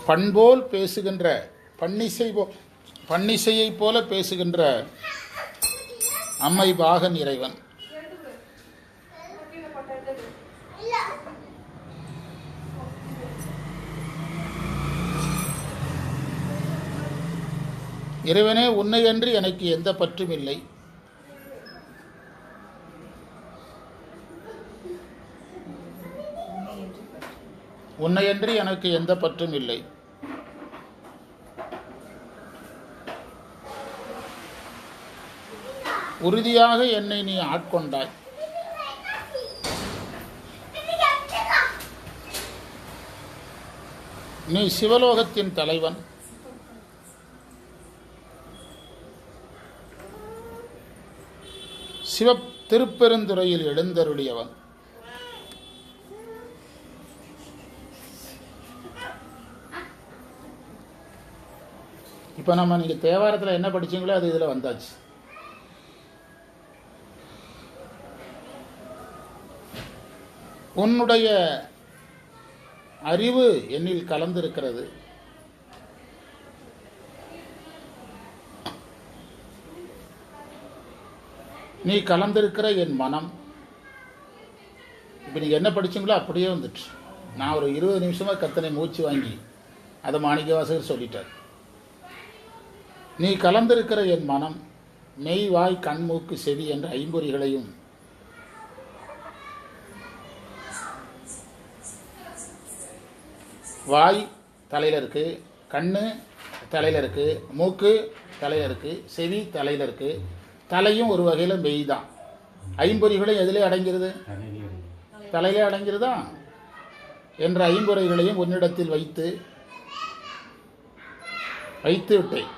பண்போல் பேசுகின்ற பன்னிசையைப் போல பேசுகின்ற அம்மை பாகன் இறைவன். இறைவனே, உன்னையன்றி எனக்கு எந்த பற்றும் இல்லை. உன்னையன்றி எனக்கு எந்த பற்றும் இல்லை. உறுதியாக என்னை நீ ஆட்கொண்டாய். நீ சிவலோகத்தின் தலைவன். சிவ திருப்பெருந்துறையில் எழுந்தருளியவன். இப்போ நம்ம நீங்கள் தேவாரத்தில் என்ன படிச்சீங்களோ அது இதில் வந்தாச்சு. உன்னுடைய அறிவு என்னில் கலந்திருக்கிறது. நீ கலந்திருக்கிற என் மனம். இப்போ நீங்கள் என்ன படிச்சீங்களோ அப்படியே வந்துட்டு. நான் ஒரு 20 நிமிஷமாக கத்தனை மூச்சு வாங்கி அதை மாணிக்கவாசகர் சொல்லிட்டார். நீ கலந்திருக்கிற என் மனம், மெய் வாய் கண் மூக்கு செவி என்ற ஐம்பொறிகளையும் வாய் தலையில் இருக்கு, கண்ணு தலையில் இருக்கு, மூக்கு தலையில் இருக்கு, செவி தலையில் இருக்கு, தலையும் ஒரு வகையில் மெய் தான். ஐம்பொறிகளும் எதிலே அடங்கிறது? தலையிலே அடங்கிறதா என்ற ஐம்பொறிகளையும் உன்னிடத்தில் வைத்து விட்டேன்.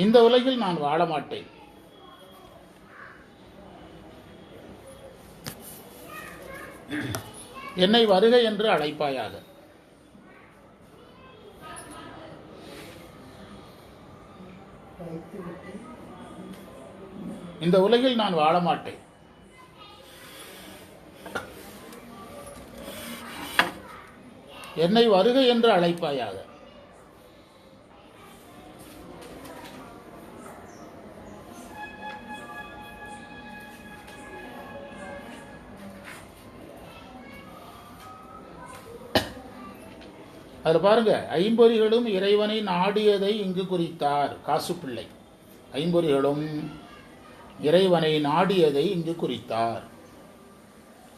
இந்த உலகில் நான் வாழ மாட்டேன். என்னை வருக என்று அழைப்பாயாக. இந்த உலகில் நான் வாழ மாட்டேன். என்னை வருக என்று அழைப்பாயாக. அதில் பாருங்க, ஐம்பொறிகளும் இறைவனை நாடியதை இங்கு குறித்தார் காசுப்பிள்ளை. ஐம்பொறிகளும் இறைவனை நாடியதை இங்கு குறித்தார்.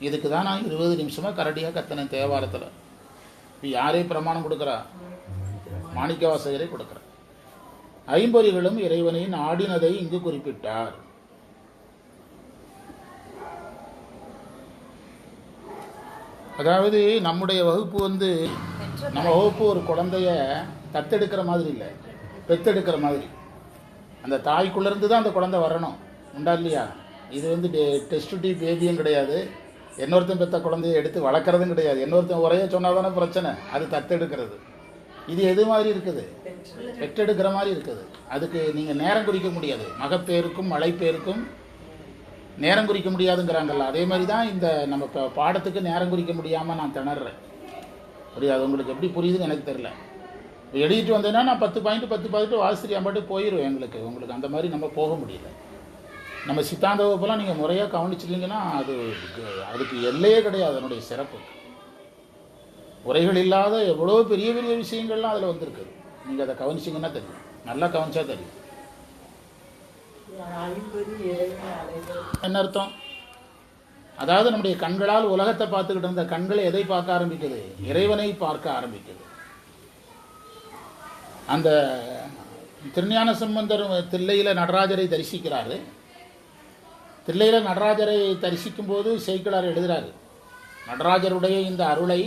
இதுக்கு தான் நான் 20 நிமிஷமாக கரடியாக கத்தனை தேவாரத்தில். இப்போ யாரே பிரமாணம் கொடுக்குறா? மாணிக்கவாசகரே கொடுக்குற. ஐம்பொறிகளும் இறைவனை நாடினதை இங்கு குறிப்பிட்டார். அதாவது நம்முடைய வகுப்பு நம்ம வகுப்பு ஒரு குழந்தைய தத்தெடுக்கிற மாதிரி இல்லை, பெத்தெடுக்கிற மாதிரி. அந்த தாய்க்குள்ளேருந்து தான் அந்த குழந்தை வரணும், உண்டா இல்லையா? இது டெஸ்ட் டியூப் பேபியும் கிடையாது, இன்னொருத்தன் பெற்ற குழந்தைய எடுத்து வளர்க்குறதும் கிடையாது. இன்னொருத்தன் உரைய சொன்னால் தானே பிரச்சனை. அது தத்தெடுக்கிறது. இது எது மாதிரி இருக்குது? பெற்றெடுக்கிற மாதிரி இருக்குது. அதுக்கு நீங்கள் நேரம் குறிக்க முடியாது. மகப்பேருக்கும் மழைப்பேருக்கும் நேரம் குறிக்க முடியாதுங்கிறாங்கல்ல, அதே மாதிரி தான் இந்த நம்ம பாடத்துக்கு நேரம் குறிக்க முடியாமல் நான் திணறேன். புரியாது உங்களுக்கு? எப்படி புரியுதுன்னு எனக்கு தெரில. எழுதிட்டு வந்தேன்னா நான் 10 பாயிண்ட் வாசிரியா பாட்டு போயிடுவேன். உங்களுக்கு அந்த மாதிரி நம்ம போக முடியல. நம்ம சித்தாந்த வகுப்பெல்லாம் நீங்கள் முறையாக கவனிச்சிட்டிங்கன்னா அதுக்கு எல்லையே கிடையாது. அதனுடைய சிறப்பு உரைகள் இல்லாத எவ்வளோ பெரிய பெரிய விஷயங்கள்லாம் அதில் வந்திருக்குது. நீங்கள் அதை கவனிச்சிங்கன்னா தெரியும், நல்லா கவனிச்சா தெரியும். என்ன அர்த்தம்? அதாவது நம்முடைய கண்களால் உலகத்தை பார்த்துக்கிட்டு இருந்த கண்களை எதை பார்க்க ஆரம்பிக்குது? இறைவனை பார்க்க ஆரம்பிக்குது. அந்த திருஞான சம்பந்தர் தில்லையில் நடராஜரை தரிசிக்கிறாரு. தில்லையில் நடராஜரை தரிசிக்கும் போது சேக்கிழார் எழுதுகிறாரு, நடராஜருடைய இந்த அருளை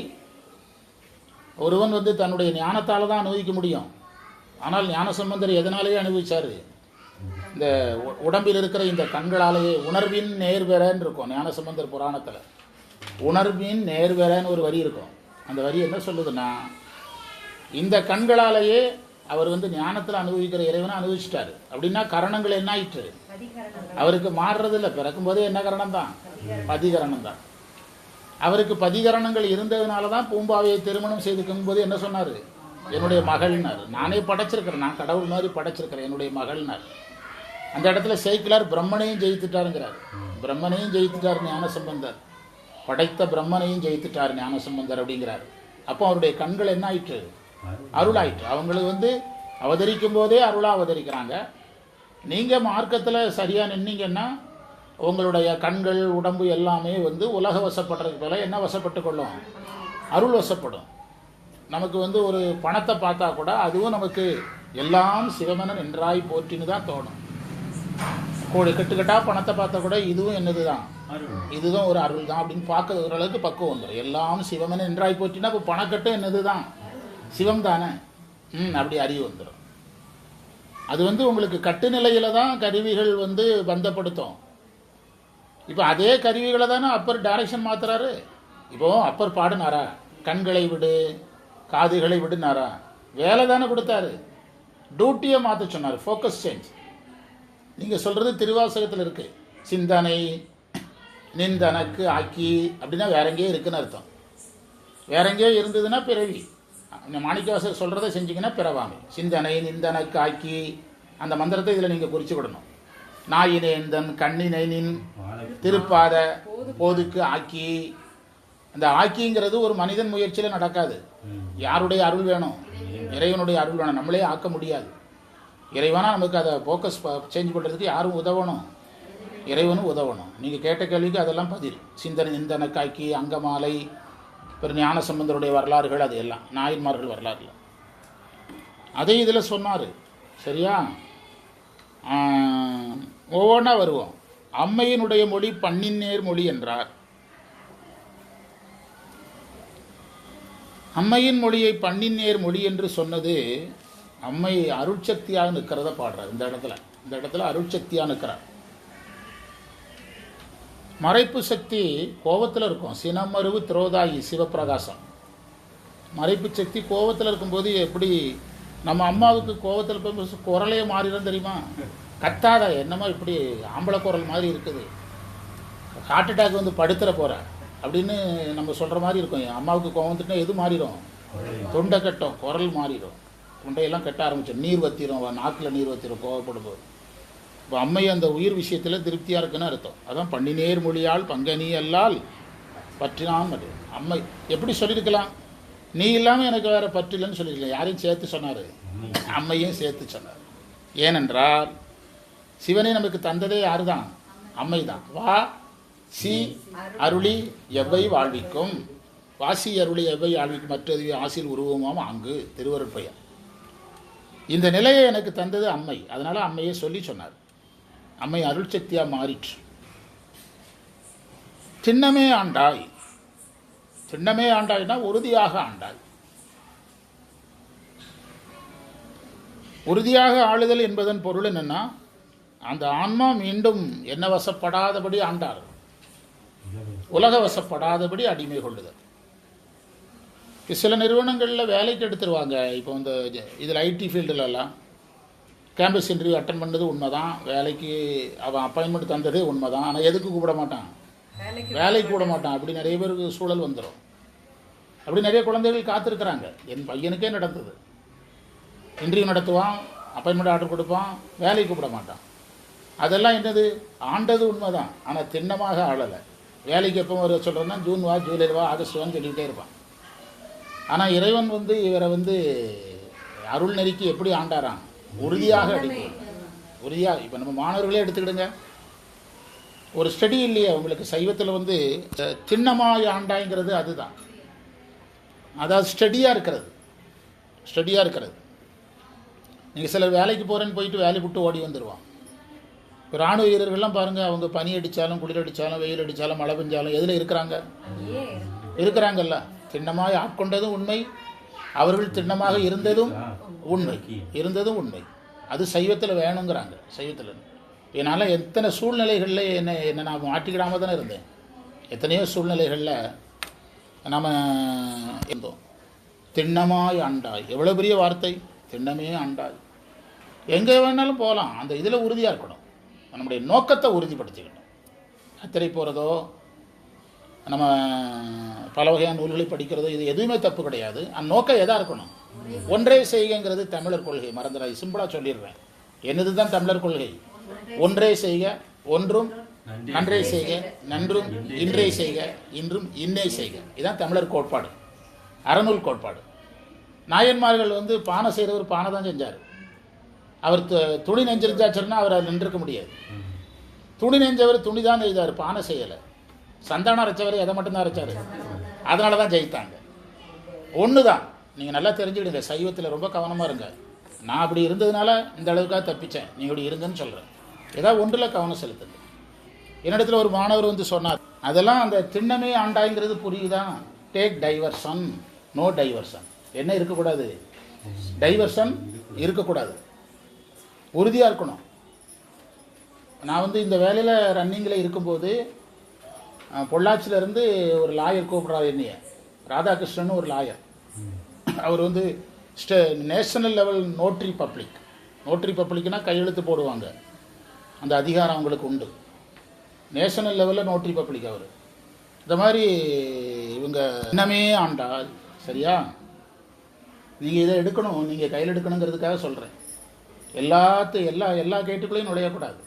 ஒருவன் தன்னுடைய ஞானத்தால் தான் அனுபவிக்க முடியும். ஆனால் ஞானசம்பந்தர் எதனாலேயே அனுபவிச்சார்? இந்த உடம்பில் இருக்கிற இந்த கண்களாலேயே. உணர்வின் நேர்வெறன்னு இருக்கும் ஞானசம்பந்தர் புராணத்தில். உணர்வின் நேர்வெறன்னு ஒரு வரி இருக்கும். அந்த வரி என்ன சொல்லுதுன்னா, இந்த கண்களாலேயே அவர் வந்து ஞானத்தில் அனுபவிக்கிற இறைவனை அனுபவிச்சிட்டாரு. அப்படின்னா கரணங்கள் என்ன ஆயிற்று? அவருக்கு மாறுறது இல்லை. பிறக்கும் போதே என்ன கரணம் தான்? பதிகரணம் தான். அவருக்கு பதிகரணங்கள் இருந்ததுனால தான் பூம்பாவையை திருமணம் செய்துக்கும் போது என்ன சொன்னார்? என்னுடைய மகள்னார். நானே படைச்சிருக்கிறேன், நான் கடவுள் மாதிரி படைச்சிருக்கிறேன், என்னுடைய மகள்னார். அந்த இடத்துல சேக்கிலார் பிரம்மனையும் ஜெயித்துட்டாருங்கிறார். பிரம்மனையும் ஜெயித்துட்டார் ஞானசம்பந்தர், படைத்த பிரம்மனையும் ஜெயித்துட்டார் ஞானசம்பந்தர் அப்படிங்கிறார். அப்போ அவருடைய கண்கள் என்ன ஆயிற்று? அருளாயிற்று. அவங்களுக்கு வந்து அவதரிக்கும் போதே அருளாக அவதரிக்கிறாங்க. நீங்கள் மார்க்கத்தில் சரியாக நின்னீங்கன்னா உங்களுடைய கண்கள் உடம்பு எல்லாமே வந்து உலக வசப்படுறதுக்கு போல என்ன வசப்பட்டு கொள்ளும்? அருள் வசப்படும். நமக்கு வந்து ஒரு பணத்தை பார்த்தா கூட அதுவும் நமக்கு எல்லாம் சிவமனன் என்றாய் போற்றின்னு தான் தோணும். கெட்டுக்கட்டா பணத்தை பார்த்தா கூட இதுவும் என்னது தான்? இதுதான் ஒரு அருள் தான் அப்படின்னு பார்க்க ஓரளவுக்கு பக்குவம் வந்துடும். எல்லாம் சிவமனன் என்றாய் போற்றினா இப்போ பணக்கட்டு என்னது தான்? சிவம் தானே. அப்படி அறிவு வந்துடும். அது வந்து உங்களுக்கு கட்டுநிலையில தான் கருவிகள் வந்து பந்தப்படுத்தும். இப்போ அதே கருவிகளை தானே அப்பர் டைரக்ஷன் மாத்துறாரு. இப்போ அப்பர் பாடுனாரா? கண்களை விடு காதுகளை விடுனாரா? வேலை தானே கொடுத்தாரு, டியூட்டியை மாற்ற சொன்னார். Focus change. நீங்கள் சொல்கிறது திருவாசகத்தில் இருக்குது. சிந்தனை நிந்தனக்கு ஆக்கி அப்படின்னா வேற எங்கேயோ இருக்குன்னு அர்த்தம். வேற எங்கேயோ இருந்ததுன்னா பிறவி. மாணிக்கவாசகர் சொல்கிறத செஞ்சிங்கன்னா பிறவாமை. சிந்தனை நிந்தனக்கு ஆக்கி அந்த மந்திரத்தை இதில் நீங்கள் குறிச்சுக்கிடணும். நாயினேந்தன் கண்ணினின் திருப்பாத போதுக்கு ஆக்கி. அந்த ஆக்கிங்கிறது ஒரு மனிதன் முயற்சியில் நடக்காது. யாருடைய அருள் வேணும்? இறைவனுடைய அருள் வேணும். நம்மளே ஆக்க முடியாது. இறைவனா நமக்கு அதை ஃபோக்கஸ் சேஞ்ச் பண்ணுறதுக்கு யாரும் உதவணும்? இறைவனும் உதவணும். நீங்கள் கேட்ட கேள்விக்கு அதெல்லாம் பதில். சிந்தனை நிந்தனக்காக்கி, அங்கமாலை, பிற ஞான சம்பந்தருடைய வரலாறுகள், அது எல்லாம் நாயன்மார்கள் வரலாறுல அதை இதில் சொன்னார். சரியா? ஒவ்வொன்றா வருவோம். அம்மையினுடைய மொழி பண்ணின் நேர் மொழி என்றார். அம்மையின் மொழியை பண்ணின் நேர் மொழி என்று சொன்னது அம்மை அருட்சக்தியாக நிற்கிறத பாடுறார். இந்த இடத்துல அருட்சக்தியாக நிற்கிறார். மறைப்பு சக்தி கோபத்தில் இருக்கும். சினமருவு திரோதாயி சிவப்பிரகாசம். மறைப்பு சக்தி கோபத்தில் இருக்கும்போது எப்படி நம்ம அம்மாவுக்கு கோபத்தில் போய் குரலே மாறிடும் தெரியுமா? கத்தாத, என்னமோ இப்படி ஆம்பளை குரல் மாதிரி இருக்குது, ஹார்ட் அட்டாக் வந்து படுத்துற போகிற அப்படின்னு நம்ம சொல்கிற மாதிரி இருக்கும். அம்மாவுக்கு கோபம் வந்துட்டுனா எது மாறிடும்? தொண்டை கட்டும், குரல் மாறிடும், தொண்டையெல்லாம் கட்ட ஆரம்பிச்சிடும், நீர் வத்திரும், நாக்கில் நீர் வத்திரும் கோவப்படும் போது. இப்போ அம்மை அந்த உயிர் விஷயத்தில் திருப்தியாக இருக்குன்னு அர்த்தம். அதான் பண்ணினேர் மொழியால் பங்கனி அல்லால் பற்றினான். அம்மை எப்படி சொல்லியிருக்கலாம்? நீ இல்லாமல் எனக்கு வேறு பற்று இல்லைன்னு சொல்லியிருக்கலாம். யாரையும் சேர்த்து சொன்னார்? அம்மையும் சேர்த்து சொன்னார். ஏனென்றால் சிவனை நமக்கு தந்ததே யாரு தான்? அம்மை தான். வா சி அருளி எவ்வை வாழ்விக்கும், வாசி அருளி எவ்வை வாழ்விக்கும் மற்றது ஆசில் உருவமாம் அங்கு திருவருட்பெயர். இந்த நிலையை எனக்கு தந்தது அம்மை. அதனால அம்மையை சொல்லி சொன்னார். அம்மை அருள் சக்தியாக மாறிற்று. சின்னமே ஆண்டாய். சின்னமே ஆண்டாய்னா உறுதியாக ஆண்டாய். உறுதியாக ஆளுதல் என்பதன் பொருள் என்னன்னா, அந்த ஆன்மா மீண்டும் என்ன வசப்படாதபடி ஆண்டார், உலக வசப்படாதபடி அடிமை கொள்ளுதல். சில நிறுவனங்களில் வேலைக்கு எடுத்துருவாங்க. இப்போ இந்த இதில் ஐடி ஃபீல்டுலலாம் கேம்பஸ் இன்டர்வியூ அட்டன் பண்ணது உண்மைதான், வேலைக்கு அவன் அப்பாயின்மெண்ட் தந்ததே உண்மைதான். ஆனால் எதுக்கு கூப்பிட மாட்டான்? வேலைக்கு கூட மாட்டான். அப்படி நிறைய பேருக்கு சூழல் வந்துடும். அப்படி நிறைய குழந்தைகள் காத்திருக்கிறாங்க. என் பையனுக்கே நடந்தது. இன்டர்வியூ நடத்துவான், அப்பாயின்மெண்ட் ஆர்டர் கொடுப்பான், வேலைக்கு கூப்பிட மாட்டான். அதெல்லாம் என்னது? ஆண்டது உண்மைதான், ஆனால் திண்ணமாக ஆளலை. வேலைக்கு எப்போ வர சொல்கிறேன்னா ஜூன் வா, ஜூலை வா, ஆகஸ்ட் வான்னு சொல்லிக்கிட்டே இருப்பான். ஆனால் இறைவன் வந்து இவரை வந்து அருள் நெறிக்கு எப்படி ஆண்டாரான்? உறுதியாக அடிக்கும். உறுதியாக. இப்போ நம்ம மாணவர்களே எடுத்துக்கிடுங்க. ஒரு ஸ்டடி இல்லையே உங்களுக்கு சைவத்தில் வந்து திண்ணமாய் ஆண்டாய்ங்கிறது அதுதான். அதாவது ஸ்டடியாக இருக்கிறது. ஸ்டடியாக இருக்கிறது. நீங்கள் சிலர் வேலைக்கு போகிறேன்னு போயிட்டு வேலைக்கு விட்டு ஓடி வந்துடுவான். இப்போ இராணுவ வீரர்கள்லாம் பாருங்கள், அவங்க பனி அடித்தாலும் குளிர் அடித்தாலும் வெயில் அடித்தாலும் மழை பெஞ்சாலும் எதில் இருக்கிறாங்க? இருக்கிறாங்கல்ல. திண்ணமாய் ஆட்கொண்டதும் உண்மை, அவர்கள் திண்ணமாக இருந்ததும் உண்மை. அது சைவத்தில் வேணுங்கிறாங்க. சைவத்தில் என்னால் எத்தனை சூழ்நிலைகளில் என்ன நான் மாட்டிக்கிடாமல் தானே இருந்தேன். எத்தனையோ சூழ்நிலைகளில் நாம் இருந்தோம். திண்ணமாய் ஆண்டாய், எவ்வளோ பெரிய வார்த்தை! திண்ணமே ஆண்டாய். எங்கே வேணாலும் போகலாம், அந்த இதில் உறுதியாக இருக்கணும். நம்முடைய நோக்கத்தை உறுதிப்படுத்திக்கணும். யாத்திரை போகிறதோ நம்ம பல வகையான நூல்களை படிக்கிறதோ இது எதுவுமே தப்பு கிடையாது. அந்த நோக்கம் எதாக இருக்கணும்? ஒன்றே செய்கைங்கிறது தமிழர் கொள்கை. மறந்துடாது, சிம்பிளாக சொல்லிடுறேன். என்னது தான் தமிழர் கொள்கை? ஒன்றே செய்க, ஒன்றும் நன்றே செய்க, நன்றும் இன்றே செய்க, இன்றும் இன்னே செய்க. இதுதான் தமிழர் கோட்பாடு, அறநூல் கோட்பாடு. நாயன்மார்கள் வந்து பானை செய்கிறவர் பானை தான் செஞ்சார். அவர் துணி நெஞ்சிருந்தாச்சுன்னா அவர் அதில் நின்றுக்க முடியாது. துணி நெஞ்சவர் துணி தான் செய்தார், பானை செய்யலை. சந்தானம் அரைச்சவர் எதை மட்டும்தான் அரைச்சார். அதனால தான் ஜெயித்தாங்க. ஒன்று தான், நீங்கள் நல்லா தெரிஞ்சுக்கிடுங்க. சைவத்தில் ரொம்ப கவனமாக இருங்க. நான் அப்படி இருந்ததுனால இந்த அளவுக்காக தப்பித்தேன், நீங்கள் இப்படி இருங்கன்னு சொல்கிறேன். ஏதாவது ஒன்றில் கவனம் செலுத்துங்க. என்னிடத்தில் ஒரு மாணவர் வந்து சொன்னார், அதெல்லாம் அந்த திண்ணமே ஆண்டாய்ங்கிறது புரியுதான். Take diversion, no diversion. என்ன இருக்கக்கூடாது? டைவர்ஷன் இருக்கக்கூடாது, உறுதியாக இருக்கணும். நான் வந்து இந்த வேலையில் ரன்னிங்கில் இருக்கும்போது பொள்ளாச்சியிலேருந்து ஒரு லாயர் கூப்பிட்றாரு என்னைய, ராதாகிருஷ்ணன் ஒரு லாயர். அவர் வந்து national level notary public. Notary பப்ளிக்னா கையெழுத்து போடுவாங்க, அந்த அதிகாரம் அவங்களுக்கு உண்டு. நேஷனல் லெவலில் நோட்ரி பப்ளிக் அவர். இந்த மாதிரி இவங்க இன்னமே ஆண்டால் சரியா, நீங்கள் இதை எடுக்கணும், நீங்கள் கையில் எடுக்கணுங்கிறதுக்காக சொல்கிறேன். எல்லா கேட்டுக்குள்ளேயும் நுழையக்கூடாது.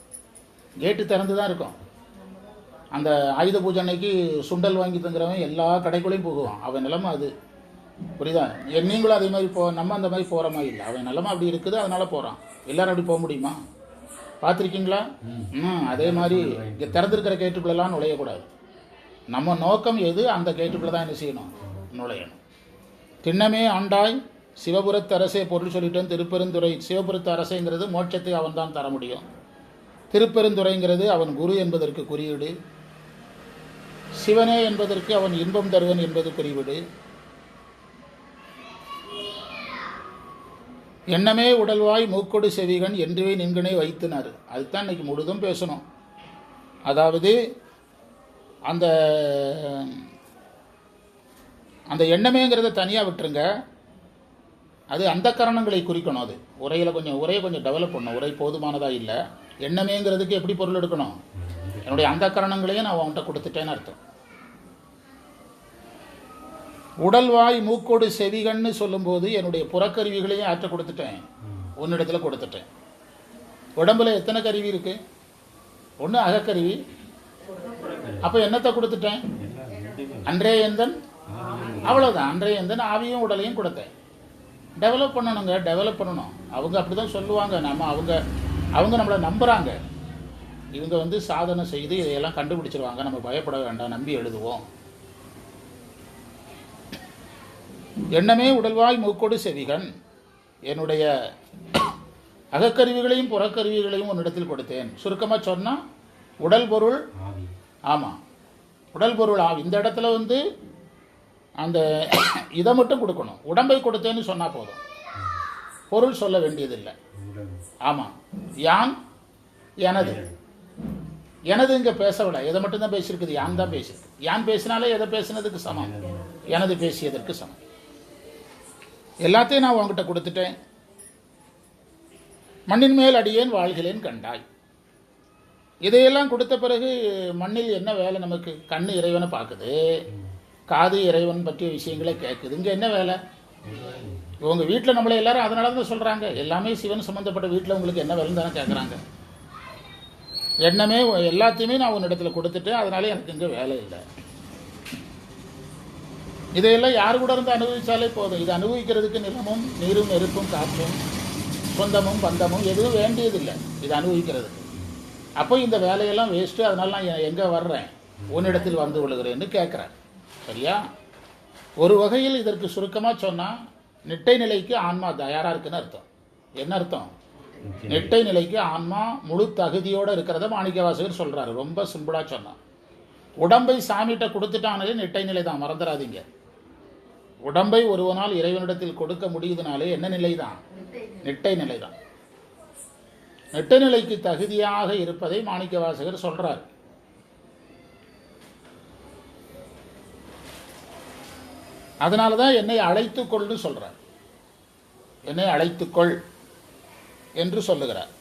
கேட்டு திறந்து தான் இருக்கும். அந்த ஆயுத பூஜை அன்னைக்கு சுண்டல் வாங்கி தங்குறவன் எல்லா கடைக்குள்ளேயும் போகுவான். அவன் நிலைமை அது, புரியுதா? நீங்களும் அதே மாதிரி நம்ம அந்த மாதிரி போகிற மாதிரி இல்லை. அவன் நிலைமை அப்படி இருக்குது, அதனால போகிறான். எல்லாரும் அப்படி போக முடியுமா? பார்த்துருக்கீங்களா? அதே மாதிரி இங்கே திறந்துருக்கிற கேட்டுக்குள்ளெல்லாம் நுழையக்கூடாது. நம்ம நோக்கம் எது, அந்த கேட்டுக்குள்ளே தான் என்ன செய்யணும்? நுழையணும். திண்ணமே ஆண்டாய் சிவபுரத்து அரசே பொருள் சொல்லிட்டேன். திருப்பெருந்துறை சிவபுரத்து அரசேங்கிறது மோட்சத்தை அவன் தான் தர முடியும். திருப்பெருந்துறைங்கிறது அவன் குரு என்பதற்கு குறியீடு. சிவனே என்பதற்கு அவன் இன்பம் தருவன் என்பது குறியீடு. எண்ணமே உடல்வாய் மூக்கொடு செவிகன் என்றுவே நின்கனை வைத்தினார். அதுதான் இன்னைக்கு முழுதும் பேசணும். அதாவது அந்த அந்த எண்ணமேங்கிறத தனியாக விட்டுருங்க. அது அந்த கரணங்களை குறிக்கணும். அது உரையை கொஞ்சம் டெவலப் பண்ணணும். உரை போதுமானதாக இல்லை. எண்ணமேங்கிறதுக்கு எப்படி பொருள் எடுக்கணும்? என்னுடைய அந்த கரணங்களையும் நான் உன்கிட்ட கொடுத்துட்டேன்னு அர்த்தம். உடல்வாய் மூக்கோடு செவிகன்னு சொல்லும்போது என்னுடைய புறக்கருவிகளையும் ஆற்ற கொடுத்துட்டேன், ஒன்னிடத்தில் கொடுத்துட்டேன். உடம்புல எத்தனை கருவி இருக்கு? ஒன்று அகக்கருவி. அப்போ என்னத்தை கொடுத்துட்டேன்? அன்றைய எந்தன், அவ்வளோதான். அன்றைய எந்தன் ஆவியும் உடலையும் கொடுத்தேன். டெவலப் பண்ணணுங்க, டெவலப் பண்ணணும். அவங்க அப்படி தான் சொல்லுவாங்க. அவங்க நம்மளை நம்புகிறாங்க. இவங்க வந்து சாதனை செய்து இதையெல்லாம் கண்டுபிடிச்சிருவாங்க, நம்ம பயப்பட வேண்டாம், நம்பி எழுதுவோம். எண்ணமே உடல்வாய் மூக்கோடு செவிகன், என்னுடைய அகக்கருவிகளையும் புறக்கருவிகளையும் உன்னிடத்தில் கொடுத்தேன். சுருக்கமாக சொன்னால் உடல் பொருள், ஆமாம், உடல் பொருள் ஆவி. இந்த இடத்துல வந்து அந்த இதை மட்டும் கொடுக்கணும். உடம்பை கொடுத்தேன்னு சொன்னால் போதும், பொருள் சொல்ல வேண்டியதில்லை. ஆமாம், யான் எனது. எனது இங்கே பேசவில்லை, எதை மட்டும்தான் பேசியிருக்குது? யான் தான் பேசியிருக்கு. யான் பேசினாலே எதை பேசினதுக்கு சமம்? எனது பேசியதற்கு சமம். எல்லாத்தையும் நான் உங்ககிட்ட கொடுத்துட்டேன். மண்ணின் மேல் அடியேன் வாழ்கிறேன் கண்டாய். இதையெல்லாம் கொடுத்த பிறகு மண்ணில் என்ன வேலை நமக்கு? கண்ணு இறைவனை பார்க்குது, காது இறைவன் பற்றிய விஷயங்களை கேட்குது. இங்கே என்ன வேலை? உங்கள் வீட்டில் நம்மளை எல்லாரும் அதனால தான் சொல்கிறாங்க, எல்லாமே சிவன் சம்மந்தப்பட்ட வீட்டில் உங்களுக்கு என்ன வேலைன்னு தானே கேட்குறாங்க. எண்ணமே எல்லாத்தையுமே நான் உன்னிடத்தில் கொடுத்துட்டேன், அதனால எனக்கு இங்கே வேலை இல்லை. இதையெல்லாம் யார் கூட இருந்து அனுபவித்தாலே போதும். இது அனுபவிக்கிறதுக்கு நிலமும் நீரும் நெருப்பும் காற்றும் சொந்தமும் பந்தமும் எதுவும் வேண்டியதில்லை இது அனுபவிக்கிறதுக்கு. அப்போ இந்த வேலையெல்லாம் வேஸ்ட்டு, அதனால நான் எங்கே வர்றேன்? உன்னிடத்தில் வந்து விழுகிறேன்னு கேட்குறேன். சரியா? ஒரு வகையில் இதற்கு சுருக்கமாக சொன்னால் நிட்டை நிலைக்கு ஆன்மா தயாராக இருக்குன்னு அர்த்தம். என்ன அர்த்தம்? நிட்டை நிலைக்கு ஆன்மா முழு தகுதியோடு இருக்கிறத மாணிக்கவாசகர் சொல்கிறாரு. ரொம்ப சிம்பிளாக சொன்னான். உடம்பை சாமிகிட்ட கொடுத்துட்டானே நிட்டை நிலை தான், மறந்துடாதீங்க. உடம்பை ஒருவனால் இறைவனிடத்தில் கொடுக்க முடியுதுனாலே என்ன நிலை தான்? நிட்டை நிலை தான். நிட்டை நிலைக்கு தகுதியாக இருப்பதை மாணிக்கவாசகர் சொல்றார். அதனால தான் என்னை அழைத்து கொள்னு சொல்றார். என்னை அழைத்துக்கொள் என்று சொல்லுகிறார்.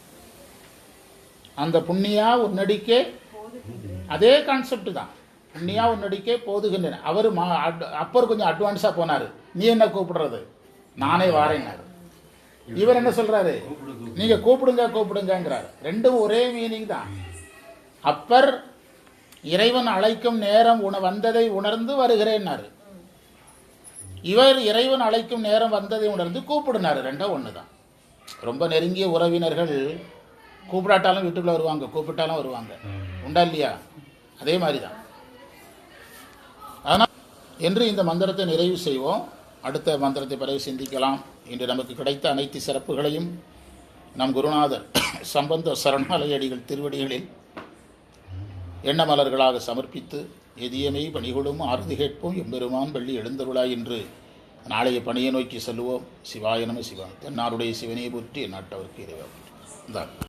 அந்த புண்ணியா உன்னடிக்கே, அதே கான்செப்ட் தான். புண்ணியா உன்னடிக்கே போதுகின்றன. அவர் அப்பர் கொஞ்சம் அட்வான்ஸாக போனார். நீ என்ன கூப்பிடுறது, நானே வாரேன்னாரு. இவர் என்ன சொல்றாரு, நீங்க கூப்பிடுங்கிறார். ரெண்டும் ஒரே மீனிங் தான். அப்பர் இறைவன் அழைக்கும் நேரம் வந்ததை உணர்ந்து வருகிறேன்னாரு. இவர் இறைவன் அழைக்கும் நேரம் வந்ததை உணர்ந்து கூப்பிடுனாரு. ரெண்டும் ஒன்று தான். ரொம்ப நெருங்கிய உறவினர்கள் கூப்பிடாட்டாலும் வீட்டுக்குள்ள வருவாங்க, கூப்பிட்டாலும் வருவாங்க, உண்டா இல்லையா? அதே மாதிரி தான். ஆனால் என்று இந்த மந்திரத்தை நிறைவு செய்வோம். அடுத்த மந்திரத்தை பிறகு சிந்திக்கலாம். இன்று நமக்கு கிடைத்த அனைத்து சிறப்புகளையும் நம் குருநாதர் சம்பந்த சரணாலயடிகள் திருவடிகளில் எண்ணமலர்களாக சமர்ப்பித்து எதியமை பணிகொடும் ஆறுதி கேட்போம் எம்பெருமான் பள்ளி எழுந்தருளாய் என்று நாளைய பணியை நோக்கி செல்லுவோம். சிவாய நம சிவா. தென்னாருடைய சிவனை போற்றி நாட்டவருக்கு இறைவா.